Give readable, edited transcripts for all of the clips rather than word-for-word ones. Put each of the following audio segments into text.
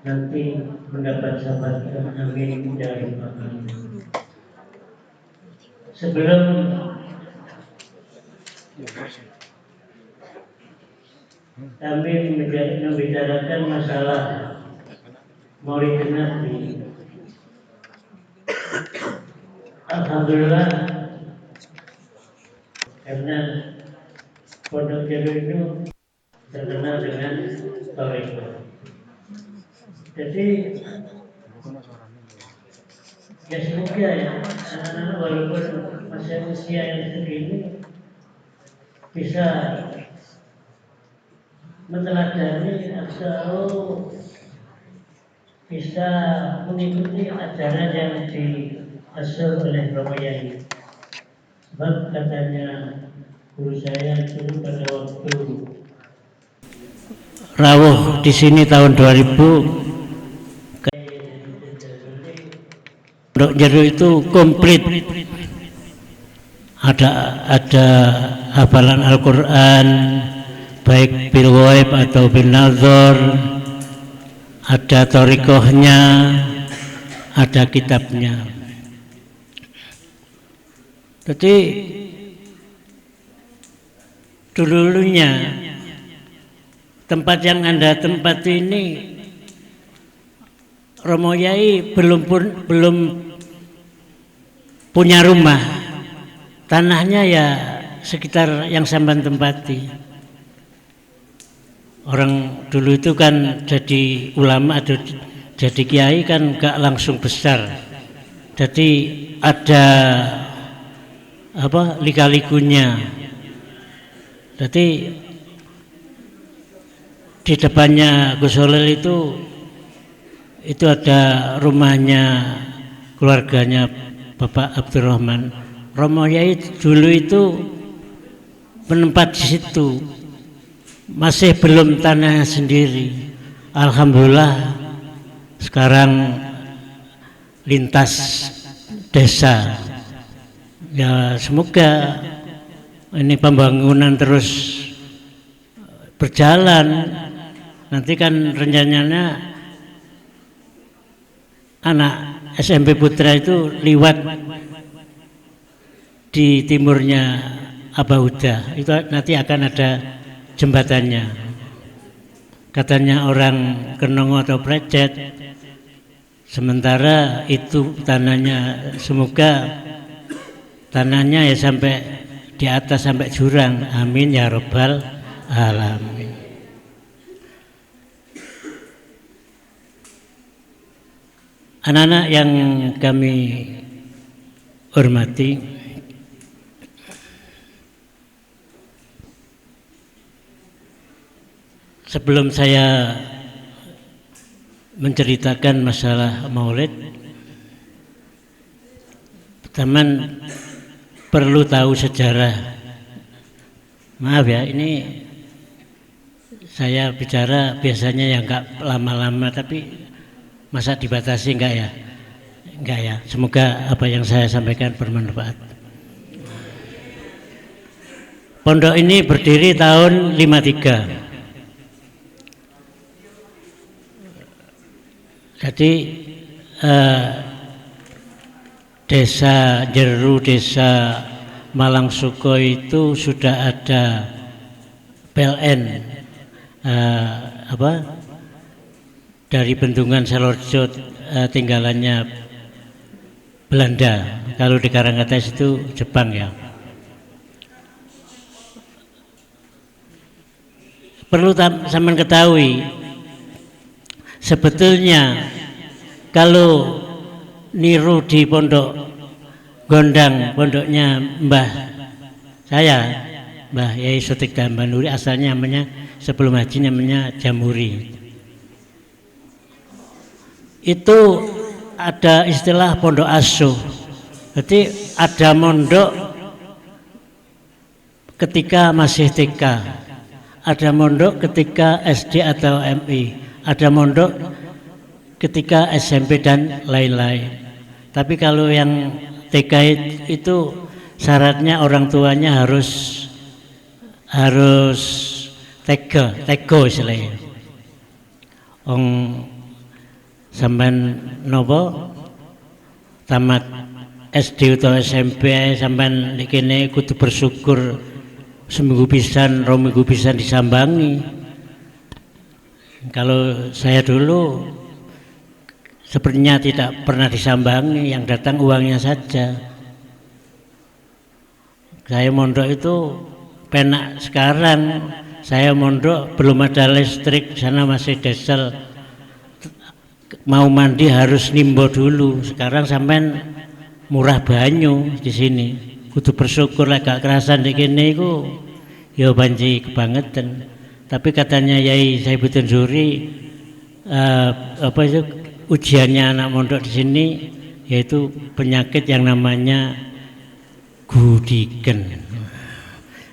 nanti mendapat syafaat. Amin ya rabbal alamin. Sebelum kami membicarakan masalah Maulid Nabi, alhamdulillah, karena Pondok Jawa itu terkenal dengan tarekat. Jadi ya semoga ya anak-anak walaupun masih usia yang segini bisa meneladani atau bisa mengikuti ajaran yang diasuh oleh Romayani. Sebab katanya guru saya dulu pada waktu rawuh di sini tahun 2000, Pondok Jeruk itu komplit. Ada hafalan Al-Quran, baik bil ghaib atau bil nazar, ada thariqahnya, ada kitabnya. Jadi dulunya tempat yang Anda tempati ini Romo Yai belum punya rumah, tanahnya ya sekitar yang sampean tempati. Orang dulu itu kan jadi ulama atau jadi kiai kan gak langsung besar, jadi ada lika-likunya. Jadi di depannya Gus Holil itu ada rumahnya keluarganya Bapak Abdurrahman. Romo Yai dulu itu menempat di situ, masih belum tanah sendiri. Alhamdulillah sekarang lintas desa. Ya semoga ini pembangunan terus berjalan. Nanti kan rencananya anak SMP Putra itu liwat di timurnya Abauda, itu nanti akan ada jembatannya. Katanya orang Kenongo atau Precet, sementara itu tanahnya, semoga tanahnya ya sampai di atas sampai jurang. Amin ya rabbal alamin. Anak-anak yang kami hormati, sebelum saya menceritakan masalah Maulid, teman perlu tahu sejarah. Maaf ya, ini saya bicara biasanya ya enggak lama-lama, tapi masa dibatasi enggak ya? Enggak ya. Semoga apa yang saya sampaikan bermanfaat. Pondok ini berdiri tahun 53. Jadi Desa Jeru, Desa Malangsuko itu sudah ada PLN dari Bendungan Selorjo, tinggalannya Belanda. Kalau di Karangates itu Jepang ya. Perlu sampean ketahui, sebetulnya kalau niru di Pondok Gondang, pondoknya Mbah saya, Mbah Yai Sotik Dambanuri, asalnya namanya sebelum haji namanya Jamuri. Itu ada istilah pondok asuh. Jadi ada mondok ketika masih TK, ada mondok ketika SD atau MI, ada mondok ketika SMP dan lain-lain. Tapi kalau yang TK itu syaratnya orang tuanya harus tego istilahnya. sampean nopo tamat SD atau SMP sampean kene kudu bersyukur seminggu pisan, 2 minggu pisan disambangi. Kalau saya dulu sepertinya tidak pernah disambangi, yang datang uangnya saja. Saya mondok itu penak. Sekarang saya mondok belum ada listrik, sana masih diesel, mau mandi harus nimbo dulu. Sekarang sampean murah banyu di sini, kudu bersyukur lah. Gak kerasan di kene iku ya banji kebangetan. Tapi katanya Yai Saibuddin Zuhri apa itu ujiannya anak mondok di sini yaitu penyakit yang namanya gudiken.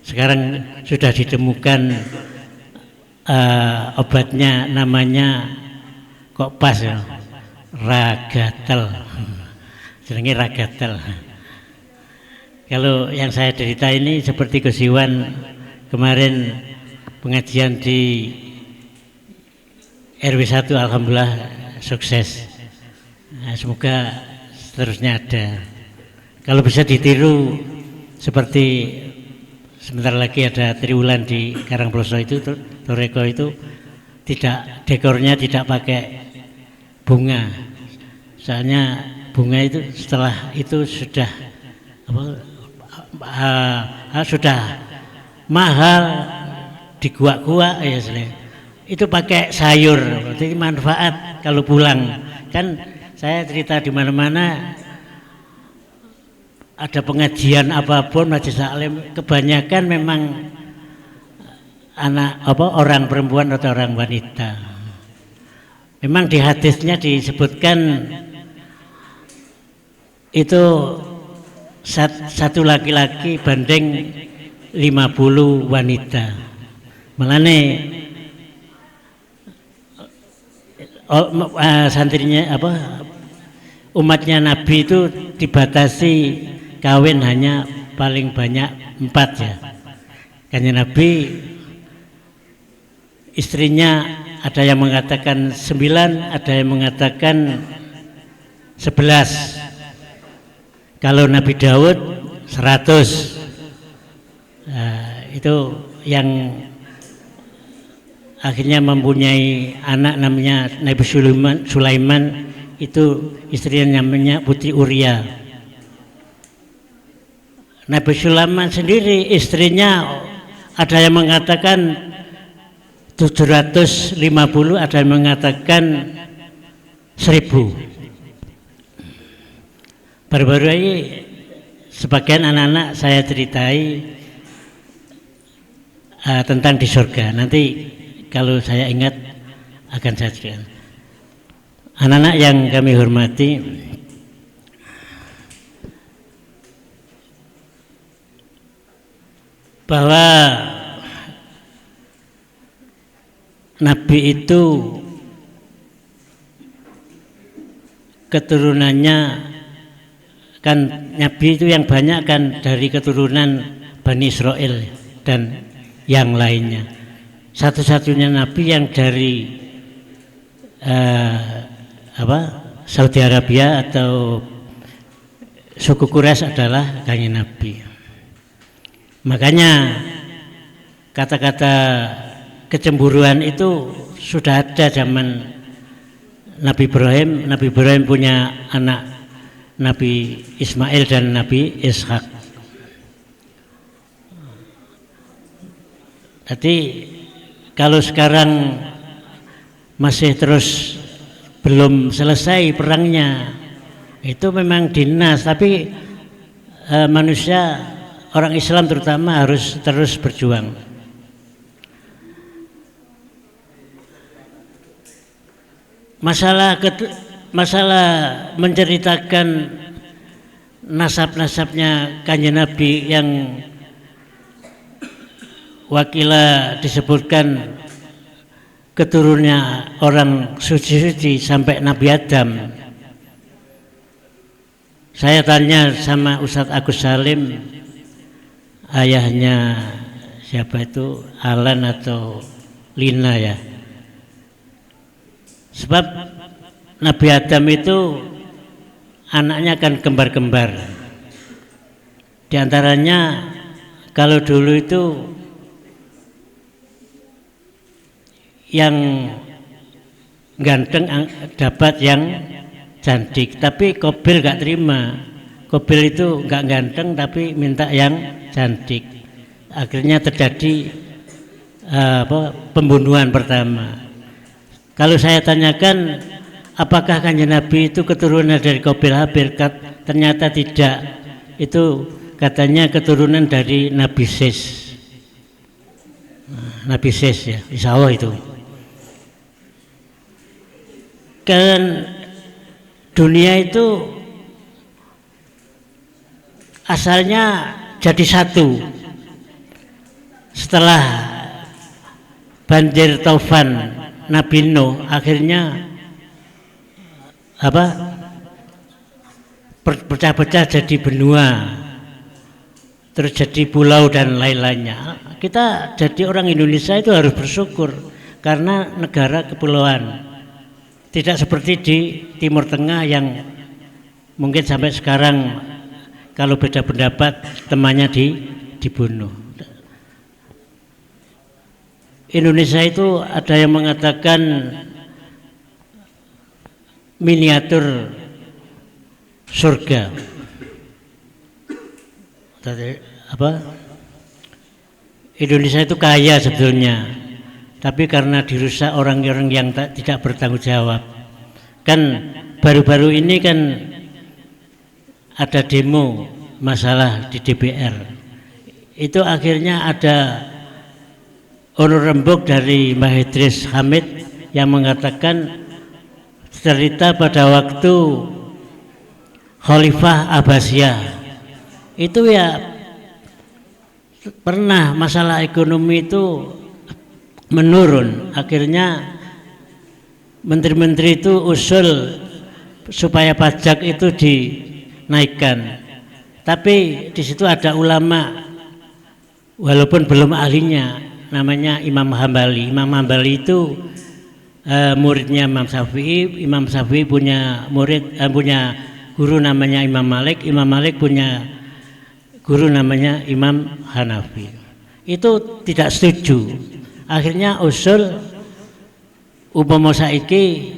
Sekarang sudah ditemukan obatnya, namanya kok pas ya, ragatel. Jenenge ragatel. Kalau yang saya cerita ini seperti Gus Iwan kemarin pengajian di RW 1, alhamdulillah sukses. Nah, semoga seterusnya ada. Kalau bisa ditiru seperti sebentar lagi ada Triwulan di Karangploso itu, Toreko itu tidak, dekornya tidak pakai bunga. Soalnya bunga itu setelah itu sudah sudah mahal di gua-gua ya, itu pakai sayur. Jadi manfaat kalau pulang. Kan saya cerita di mana-mana ada pengajian apapun majelis taklim, kebanyakan memang anak orang perempuan atau orang wanita. Memang di hadisnya disebutkan itu satu laki-laki banding 50 wanita. Malane santrinya umatnya Nabi itu dibatasi kawin hanya paling banyak 4 ya. Kanjeng Nabi istrinya ada yang mengatakan 9, ada yang mengatakan 11. Kalau Nabi Daud 100. Itu yang akhirnya mempunyai anak namanya Nabi Sulaiman, itu istrinya namanya Putri Uria. Nabi Sulaiman sendiri istrinya ada yang mengatakan 750, ada yang mengatakan 1000. Baru-baru ini sebagian anak-anak saya ceritai tentang di surga. Nanti kalau saya ingat akan saya ceritakan. Anak-anak yang kami hormati, bahwa Nabi itu keturunannya kan, Nabi itu yang banyak kan dari keturunan Bani Israel dan yang lainnya. Satu-satunya Nabi yang dari Saudi Arabia atau suku Quraisy adalah kanjeng Nabi. Makanya kata-kata kecemburuan itu sudah ada zaman Nabi Ibrahim. Nabi Ibrahim punya anak Nabi Ismail dan Nabi Ishak. Jadi kalau sekarang masih terus belum selesai perangnya, itu memang dinas, tapi manusia, orang Islam terutama harus terus berjuang. Masalah menceritakan nasab-nasabnya kanjeng Nabi yang wakila disebutkan keturunannya orang suci-suci sampai Nabi Adam. Saya tanya sama Ustadz Agus Salim, ayahnya siapa itu, Alan atau Lina ya. Sebab Nabi Adam itu anaknya kan kembar-kembar. Di antaranya kalau dulu itu yang ganteng dapat yang cantik, tapi Qabil gak terima. Qabil itu gak ganteng tapi minta yang cantik. Akhirnya terjadi pembunuhan pertama. Kalau saya tanyakan apakah Kanjeng Nabi itu keturunan dari Qabil Habil, ternyata tidak. Itu katanya keturunan dari Nabi Sis. Nabi Sis ya, insya Allah itu. Kan dunia itu asalnya jadi satu. Setelah banjir taufan Nabi Nuh, akhirnya pecah-pecah jadi benua, terus jadi pulau dan lain-lainnya. Kita jadi orang Indonesia itu harus bersyukur karena negara kepulauan. Tidak seperti di Timur Tengah yang mungkin sampai sekarang kalau beda pendapat temannya dibunuh. Indonesia itu ada yang mengatakan miniatur surga. Indonesia itu kaya sebetulnya, tapi karena dirusak orang-orang yang tidak bertanggung jawab. Kan baru-baru ini kan ada demo masalah di DPR. Itu akhirnya ada rembuk dari Mbah Idris Hamid yang mengatakan cerita pada waktu Khalifah Abbasiyah itu ya pernah masalah ekonomi itu menurun. Akhirnya menteri-menteri itu usul supaya pajak itu dinaikkan. Tapi di situ ada ulama walaupun belum ahlinya, namanya Imam Hambali. Imam Hambali itu muridnya Imam Syafi'i. Imam Syafi'i punya punya guru namanya Imam Malik. Imam Malik punya guru namanya Imam Hanafi. Itu tidak setuju. Akhirnya usul umpama saiki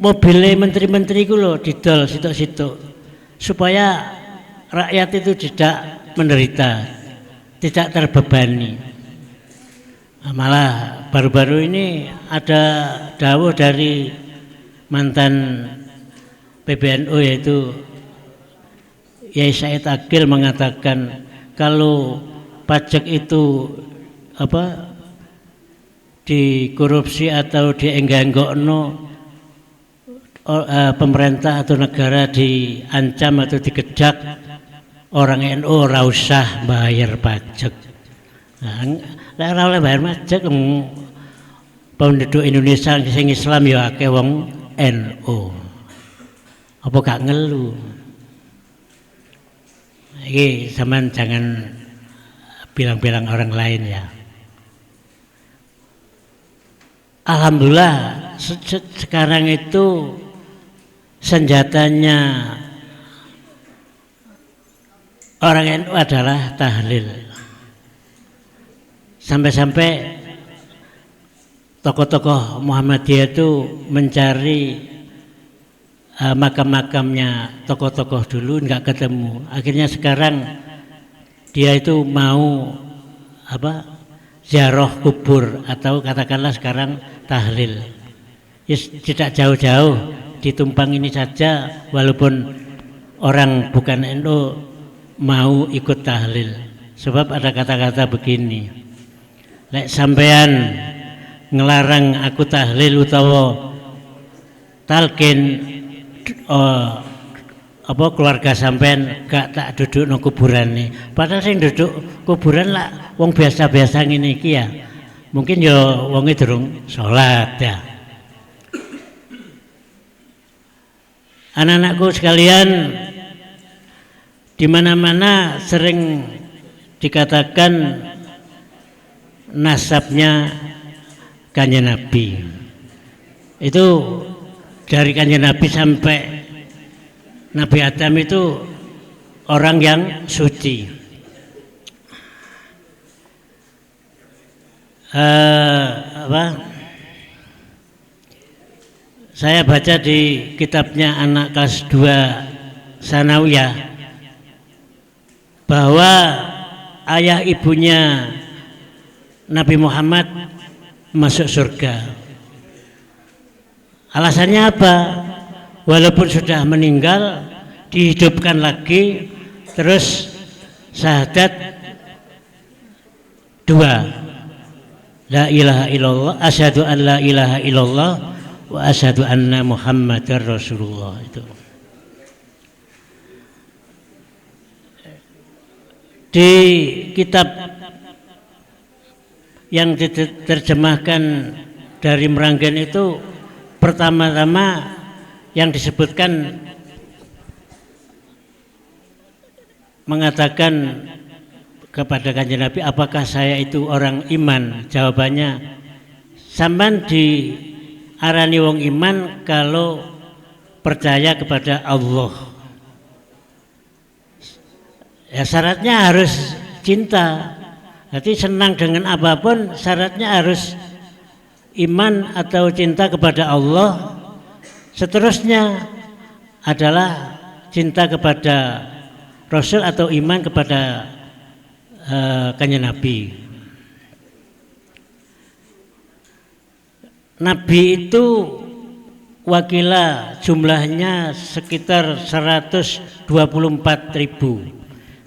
mobilnya menteri-menteri itu loh didol situ-situ supaya rakyat itu tidak menderita, tidak terbebani. Malah baru-baru ini ada dawuh dari mantan PBNU yaitu Yai Said Akil mengatakan kalau pajak itu dikorupsi atau dienggak-enggokno, pemerintah atau negara diancam atau dikedak, orang NU ora usah bayar pajak. Lah ora oleh bayar pajak penduduk Indonesia sing Islam ya akeh wong NU. Apa gak ngeluh? Iki sampean jangan bilang-bilang orang lain ya. Alhamdulillah sekarang itu senjatanya orang NU adalah tahlil. Sampai-sampai tokoh-tokoh Muhammadiyah itu mencari makam-makamnya tokoh-tokoh dulu nggak ketemu. Akhirnya sekarang dia itu mau ziarah kubur atau katakanlah sekarang tahlil. Tidak jauh-jauh di Tumpang ini saja walaupun orang bukan NU mau ikut tahlil. Sebab ada kata-kata begini, lek sampean ngelarang aku tahlil utawa talqin keluarga sampean gak tak duduk no kuburan nih. Padahal sing duduk kuburan lah wong biasa-biasa ngene iki ya. Mungkin ya wonge durung salat ya. Anak-anakku sekalian, di mana-mana sering dikatakan nasabnya Kanjeng Nabi. Itu dari Kanjeng Nabi sampai Nabi Adam itu orang yang suci. Saya baca di kitabnya anak kelas 2 Sanawiyah bahwa ayah ibunya Nabi Muhammad masuk surga. Alasannya apa? Walaupun sudah meninggal, dihidupkan lagi, terus syahadat 2, la ilaha illallah, asyhadu an la ilaha illallah wa asyhadu anna Muhammadar Rasulullah. Itu di kitab yang diterjemahkan dari Meranggen itu pertama-tama yang disebutkan mengatakan kepada Kanjeng Nabi, apakah saya itu orang iman? Jawabannya, sampean di arani wong iman kalau percaya kepada Allah. Ya syaratnya harus cinta. Jadi senang dengan apapun, syaratnya harus iman atau cinta kepada Allah. Seterusnya adalah cinta kepada Rasul atau iman kepada Kanjeng Nabi. Nabi itu wakilah jumlahnya sekitar 124.000.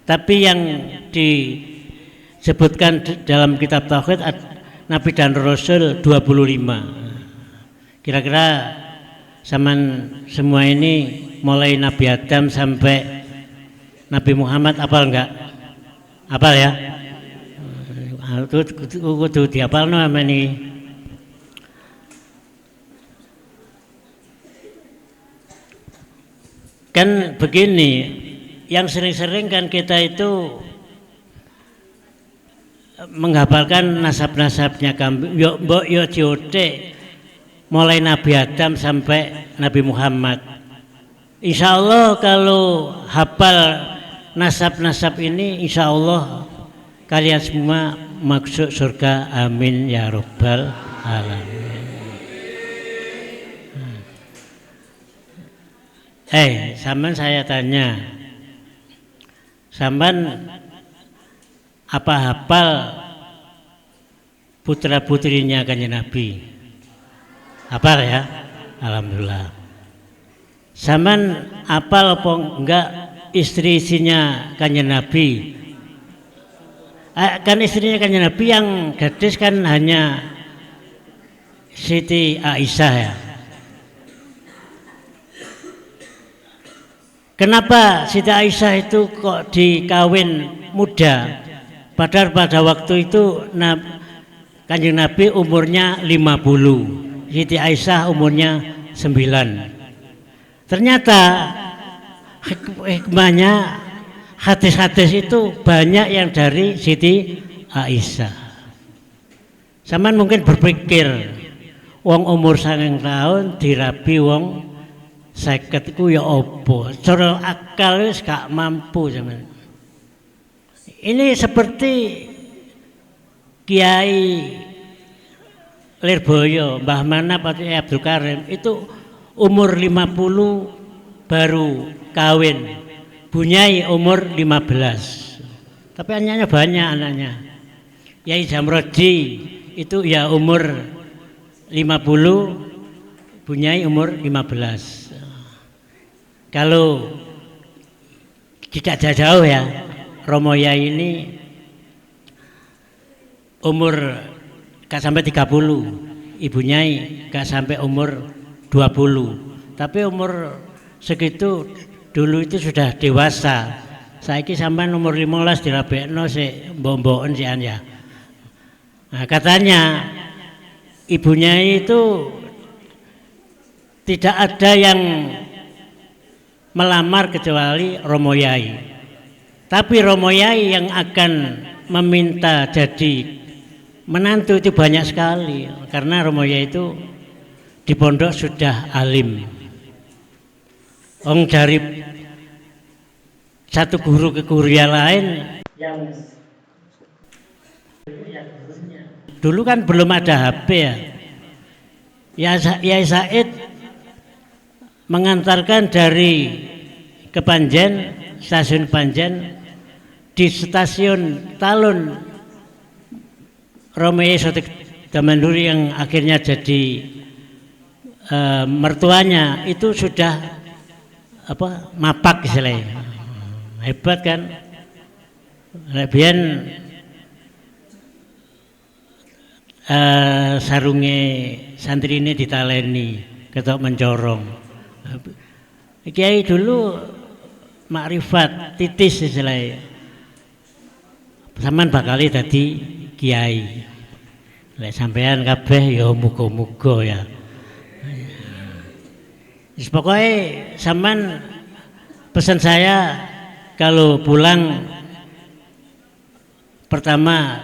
Tapi yang disebutkan dalam kitab Tauhid Nabi dan Rasul 25. Kira-kira zaman semua ini mulai Nabi Adam sampai Nabi Muhammad apal enggak? Apal ya? Kudu diapal no ini. Kan begini, yang sering-sering kan kita itu menghafalkan nasab-nasabnya kambing, yo jote mulai Nabi Adam sampai Nabi Muhammad. Insya Allah kalau hafal nasab-nasab ini, insya Allah kalian semua masuk surga, amin ya robbal alamin. Sampean saya tanya, sampean apa hafal putra putrinya Kanjeng Nabi? Hafal ya? Alhamdulillah. Sampean hafal apa enggak istri-istrinya Kanjeng Nabi? Kan istrinya Kanjeng Nabi yang gadis kan hanya Siti Aisyah ya. Kenapa Siti Aisyah itu kok dikawin muda? Padahal pada waktu itu Kanjeng Nabi umurnya 50, Siti Aisyah umurnya 9. Ternyata hikmahnya hadis-hadis itu banyak yang dari Siti Aisyah. Saman mungkin berpikir wong umur 9 tahun dirabi wong 50 ku ya opo, cara akal wis gak mampu zaman. Ini seperti Kiai Lirboyo, Mbah Manap atau Abdul Karim itu umur 50 baru kawin, Bunyai umur 15. Tapi anaknya banyak anaknya. Yai Jamrodi itu ya umur 50, Bunyai umur 15. Kalau tidak jauh ya, Romo Yai ini umur gak sampai 30, Ibu Nyai gak sampai umur 20. Tapi umur segitu dulu itu sudah dewasa. Saiki sampean umur 15 dirabekno sik mbok-mboken sian ya. Nah, katanya Ibu Nyai itu tidak ada yang melamar kecuali Romo Yai. Tapi Romo Yai yang akan meminta jadi menantu itu banyak sekali, karena Romo Yai itu di pondok sudah alim. Dari satu guru ke guru yang lain, yang dulu kan belum ada HP ya. Yai Said mengantarkan dari Kepanjen, stasiun Panjen, di stasiun Talun Romeye Sotik Damanduri yang akhirnya jadi mertuanya itu sudah mapak istilahnya. Hebat kan? Lebihan sarunge santri ini ditaleni ketok mencorong. Kiai dulu makrifat titis istilahnya. Saman bakali tadi kiai. Lek sampean kabeh ya muga-muga ya. Pokoknya saman pesan saya kalau pulang pertama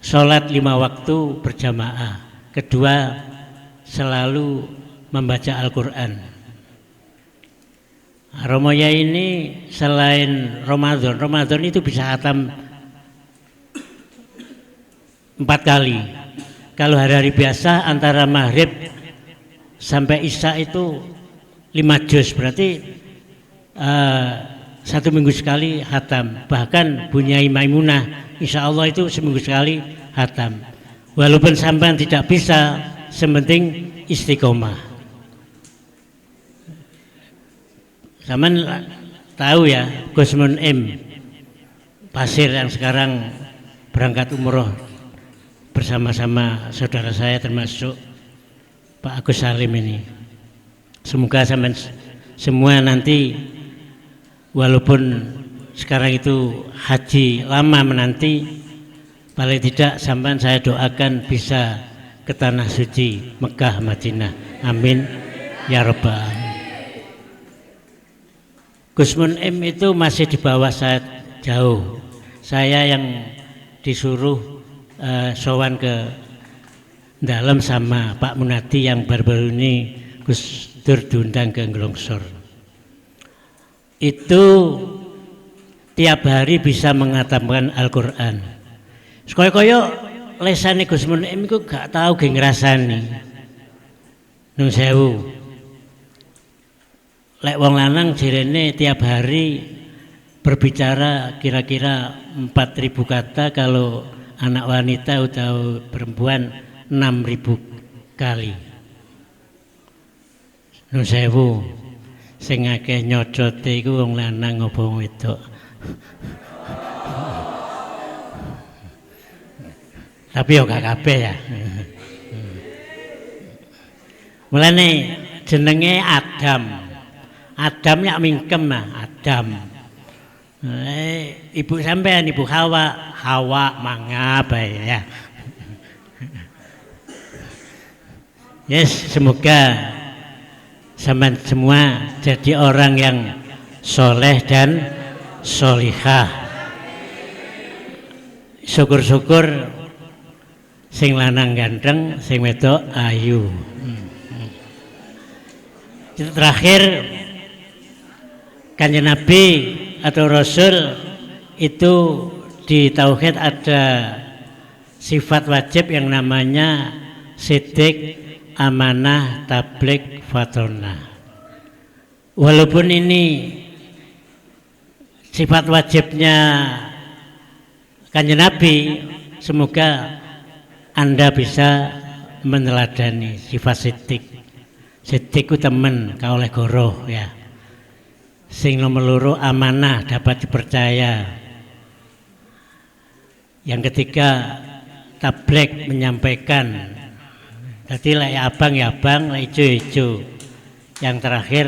sholat 5 waktu berjamaah, kedua selalu membaca Al-Quran. Romoya ini selain Ramadan itu bisa khatam 4 kali. Kalau hari-hari biasa antara maghrib sampai isya itu 5 juz, berarti 1 minggu sekali khatam. Bahkan Bunyai Maimunah insya Allah itu seminggu sekali khatam. Walaupun sampean tidak bisa, sementing istiqomah. Sampean tahu ya Gusmun M Pasir yang sekarang berangkat umroh bersama-sama saudara saya termasuk Pak Agus Salim ini. Semoga sampean semua nanti walaupun sekarang itu haji lama menanti, paling tidak sampean saya doakan bisa ke tanah suci Mekah Madinah. Amin ya rabbal alamin. Gusmun M itu masih di bawah saya jauh. Saya yang disuruh sowan ke dalam sama Pak Munadi yang baru-baru ini Gus Dur diundang ke Nglongsor. Itu tiap hari bisa mengatamkan Al-Quran. Kaya-kaya lesane Gusmun M itu gak tahu ge ngrasani. Nun sewu. Lek wong lanang jirene tiap hari berbicara kira-kira 4.000 kata, kalau anak wanita atau perempuan 6.000 kali. Nun sewu. Sing akeh nyocote iku wong lanang apa wong wedok. Tapi yo gak kabeh ya. Mulane jenenge Adam. Adam yak mingkem lah, Adam. Ibu sampean Ibu Hawa mangga bae ya. Yes, semoga sampean semua jadi orang yang soleh dan solihah. Syukur-syukur sing lanang ganteng, sing wedok ayu. Terakhir, Kanjeng Nabi atau Rasul itu di tauhid ada sifat wajib yang namanya sidik, amanah, tabligh, fatona. Walaupun ini sifat wajibnya Kanjeng Nabi, semoga Anda bisa meneladani sifat sidik. Sidik ku temen kaoleh goroh ya. Sing nomor loro amanah, dapat dipercaya. Yang ketiga tabligh, menyampaikan. Jadi lek abang ya abang, lek ijo ijo. Yang terakhir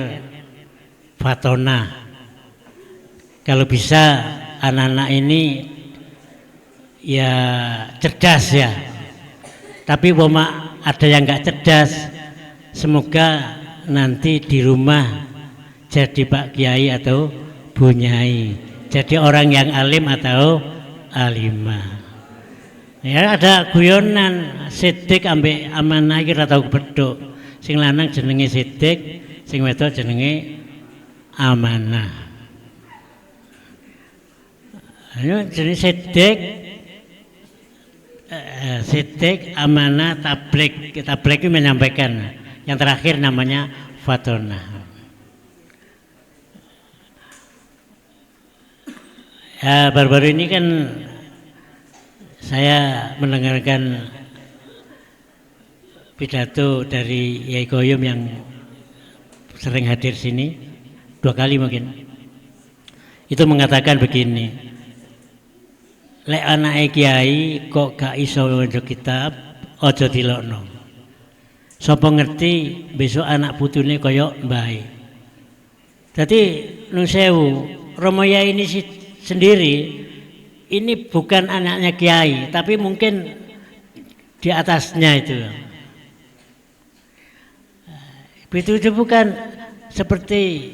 fatona. Kalau bisa anak-anak ini ya cerdas ya. Tapi woma ada yang nggak cerdas. Semoga nanti di rumah jadi Pak Kiai atau Bu Nyai, jadi orang yang alim atau alimah. Ya ada guyonan sidik ambek amanah iki ora tau kepethuk. Sing lanang jenenge Sidik, sing wedok jenenge Amanah. Ayo jenenge Sidik, Amanah, Tablik. Tablik itu menyampaikan. Yang terakhir namanya Fatona. Ya, baru-baru ini kan saya mendengarkan pidato dari Yai Goyom yang sering hadir sini 2 kali mungkin. Itu mengatakan begini, lek anake kiai kok gak iso waca kitab, aja dilokno. Sapa ngerti besok anak putune kaya mbahe. Dadi nun sewu, Romo Yai ini sendiri ini bukan anaknya kiai, tapi mungkin di atasnya itu. Itu bukan seperti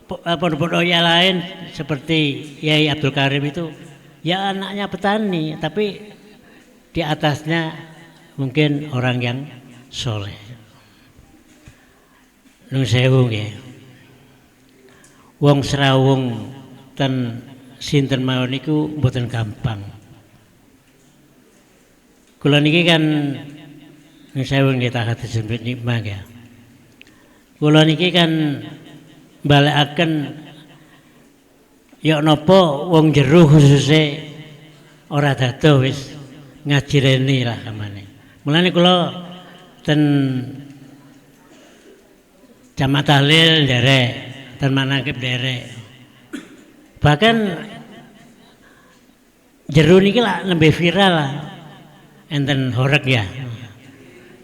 pondok yang lain seperti Yai Abdul Karim itu, ya anaknya petani, tapi di atasnya mungkin orang yang soleh. Nun sewu nggih. Wong Serawung ten sinten mawon niku mboten gampang. Kula niki kan nun sewu nggih tak disebut nikmah ya. Kula niki kan balekaken ya napa wong jero khususnya ora dado wis ngaji rene lah kamane. Mulane kula ten Jamaah Tahlil nderek, ten manakib nderek. Bahkan jero niki lah nembe viral lah. Enten horeg ya.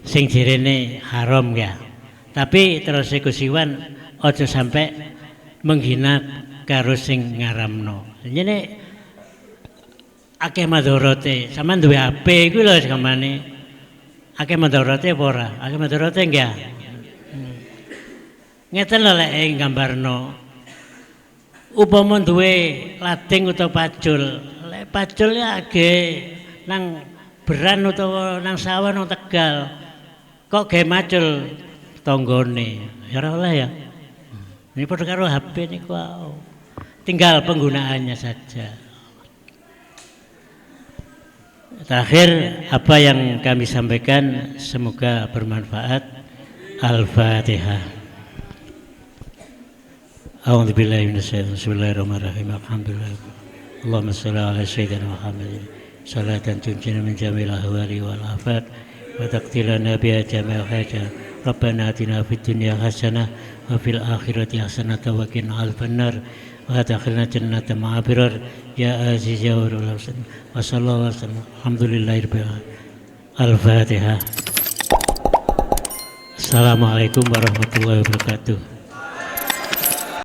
Sing jirene haram ya. Tapi terus Gus Iwan aja sampai menghina karo sing ngaramno. Jene akeh madharate. Sampeyan duwe HP iku lho samane. Akeh madharate apa ora? Akeh madharate enggak? Ngeten lho lek nggambarno. Upama duwe lading utawa pacul, lek pacul ya agek nang Beran utawa nang sawah nang Tegal. Kok gawe macul tanggane. Ya ora oleh ya. Ini padha karo HP niku wae. Tinggal penggunaannya saja. Terakhir apa yang kami sampaikan semoga bermanfaat. Al-Fatihah. A'udzubillahi minasyaitonir rajim. Bismillahirrahmanirrahim. Alhamdulillah. Allahumma shalli ala sayyidina Muhammad. Salatan tunjina min jamil ahwali wal afat wa taqtilana biha jamil hajat. Rabbana atina fid dunya hasanah wa fil akhirati hasanah wa qina adzabannar wa adkhilna jannata ma'al abrar ya aziz ya warul hasan. Wa sallallahu alaihi wasallam. Alhamdulillahirabbil alamin. Al-Fatihah. Assalamualaikum warahmatullahi wabarakatuh.